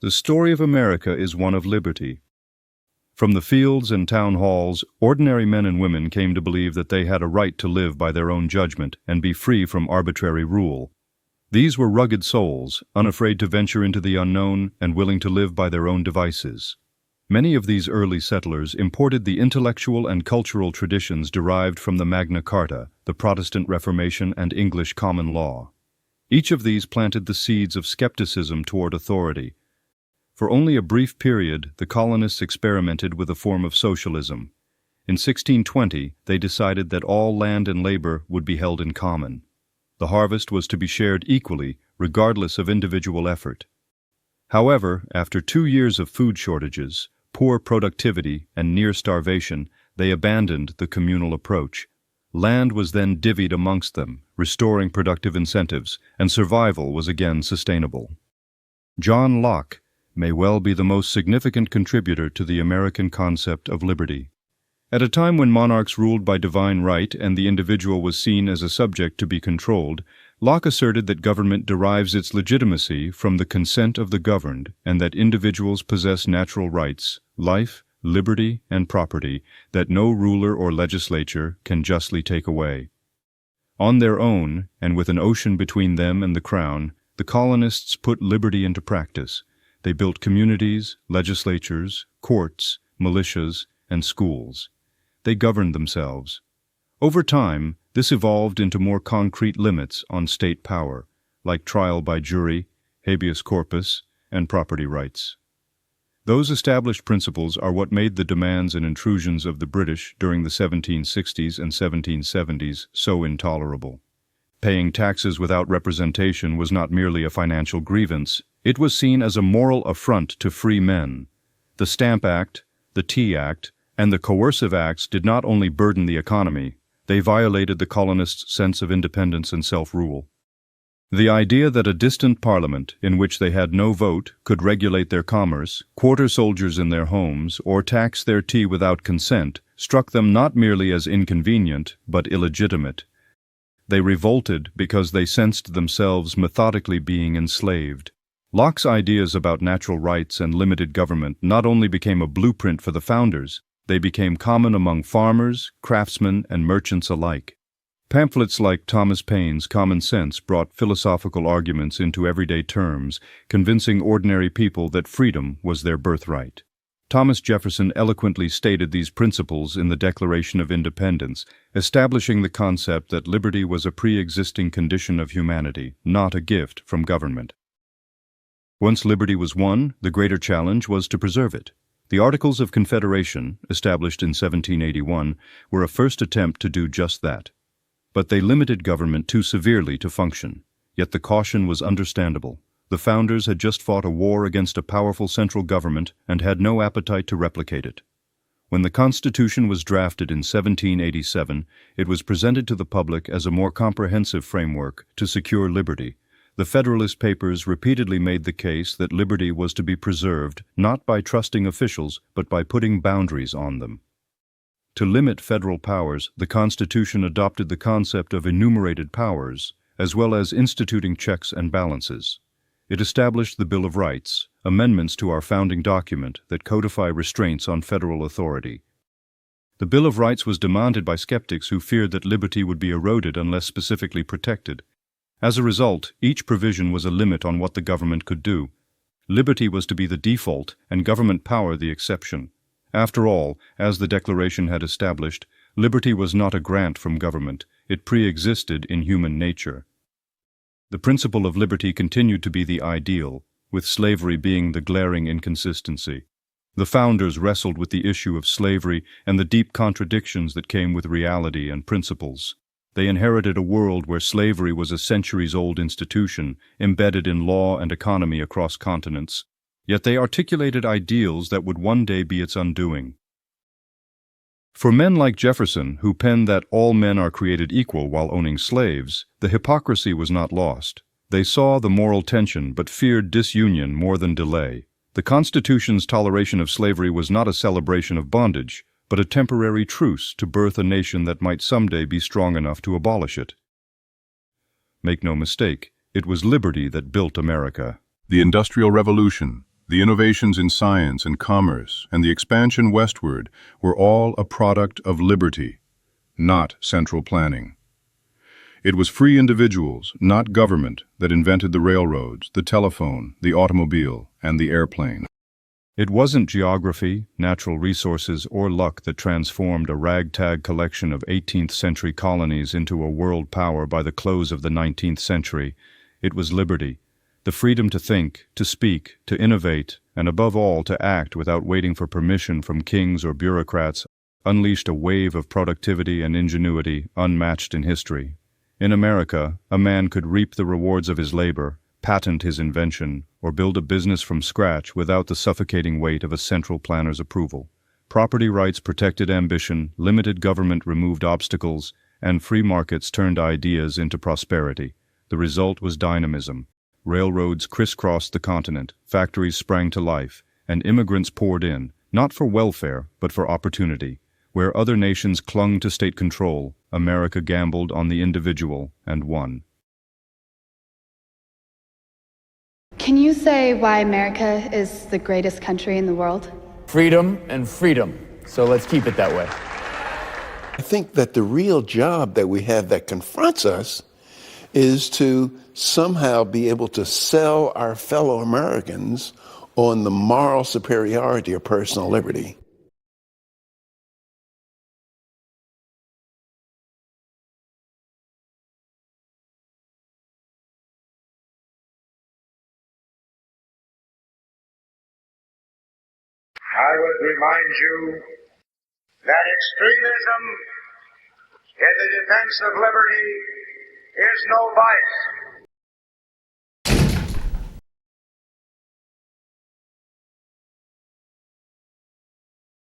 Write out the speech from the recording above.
The story of America is one of liberty. From the fields and town halls, ordinary men and women came to believe that they had a right to live by their own judgment and be free from arbitrary rule. These were rugged souls, unafraid to venture into the unknown and willing to live by their own devices. Many of these early settlers imported the intellectual and cultural traditions derived from the Magna Carta, the Protestant Reformation, and English common law. Each of these planted the seeds of skepticism toward authority. For only a brief period, the colonists experimented with a form of socialism. In 1620, they decided that all land and labor would be held in common. The harvest was to be shared equally, regardless of individual effort. However, after 2 years of food shortages, poor productivity, and near starvation, they abandoned the communal approach. Land was then divvied amongst them, restoring productive incentives, and survival was again sustainable. John Locke may well be the most significant contributor to the American concept of liberty. At a time when monarchs ruled by divine right and the individual was seen as a subject to be controlled, Locke asserted that government derives its legitimacy from the consent of the governed and that individuals possess natural rights, life, liberty, and property that no ruler or legislature can justly take away. On their own, and with an ocean between them and the crown, the colonists put liberty into practice. They built communities, legislatures, courts, militias, and schools. They governed themselves. Over time, this evolved into more concrete limits on state power, like trial by jury, habeas corpus, and property rights. Those established principles are what made the demands and intrusions of the British during the 1760s and 1770s so intolerable. Paying taxes without representation was not merely a financial grievance, it was seen as a moral affront to free men. The Stamp Act, the Tea Act, and the coercive acts did not only burden the economy, they violated the colonists' sense of independence and self-rule. The idea that a distant parliament, in which they had no vote, could regulate their commerce, quarter soldiers in their homes, or tax their tea without consent, struck them not merely as inconvenient, but illegitimate. They revolted because they sensed themselves methodically being enslaved. Locke's ideas about natural rights and limited government not only became a blueprint for the founders, they became common among farmers, craftsmen, and merchants alike. Pamphlets like Thomas Paine's Common Sense brought philosophical arguments into everyday terms, convincing ordinary people that freedom was their birthright. Thomas Jefferson eloquently stated these principles in the Declaration of Independence, establishing the concept that liberty was a pre-existing condition of humanity, not a gift from government. Once liberty was won, the greater challenge was to preserve it. The Articles of Confederation, established in 1781, were a first attempt to do just that. But they limited government too severely to function. Yet the caution was understandable. The founders had just fought a war against a powerful central government and had no appetite to replicate it. When the Constitution was drafted in 1787, it was presented to the public as a more comprehensive framework to secure liberty. The Federalist Papers repeatedly made the case that liberty was to be preserved not by trusting officials, but by putting boundaries on them. To limit federal powers, the Constitution adopted the concept of enumerated powers, as well as instituting checks and balances. It established the Bill of Rights, amendments to our founding document that codify restraints on federal authority. The Bill of Rights was demanded by skeptics who feared that liberty would be eroded unless specifically protected. As a result, each provision was a limit on what the government could do. Liberty was to be the default and government power the exception. After all, as the Declaration had established, liberty was not a grant from government, it pre-existed in human nature. The principle of liberty continued to be the ideal, with slavery being the glaring inconsistency. The founders wrestled with the issue of slavery and the deep contradictions that came with reality and principles. They inherited a world where slavery was a centuries-old institution, embedded in law and economy across continents. Yet they articulated ideals that would one day be its undoing. For men like Jefferson, who penned that all men are created equal while owning slaves, the hypocrisy was not lost. They saw the moral tension but feared disunion more than delay. The Constitution's toleration of slavery was not a celebration of bondage, but a temporary truce to birth a nation that might someday be strong enough to abolish it. Make no mistake, it was liberty that built America. The Industrial Revolution, The innovations in science and commerce and the expansion westward were all a product of liberty, not central planning. It was free individuals, not government, that invented the railroads, the telephone, the automobile, and the airplane. It wasn't geography, natural resources, or luck that transformed a ragtag collection of 18th-century colonies into a world power by the close of the 19th century. It was liberty, the freedom to think, to speak, to innovate, and above all to act without waiting for permission from kings or bureaucrats, unleashed a wave of productivity and ingenuity unmatched in history. In America, a man could reap the rewards of his labor, patent his invention, or build a business from scratch without the suffocating weight of a central planner's approval. Property rights protected ambition, limited government removed obstacles, and free markets turned ideas into prosperity. The result was dynamism. Railroads crisscrossed the continent, factories sprang to life, and immigrants poured in, not for welfare, but for opportunity. Where other nations clung to state control, America gambled on the individual and won. Can you say why America is the greatest country in the world? Freedom and freedom. So let's keep it that way. I think that the real job that we have that confronts us is to somehow be able to sell our fellow Americans on the moral superiority of personal liberty. I would remind you that extremism in the defense of liberty is no vice.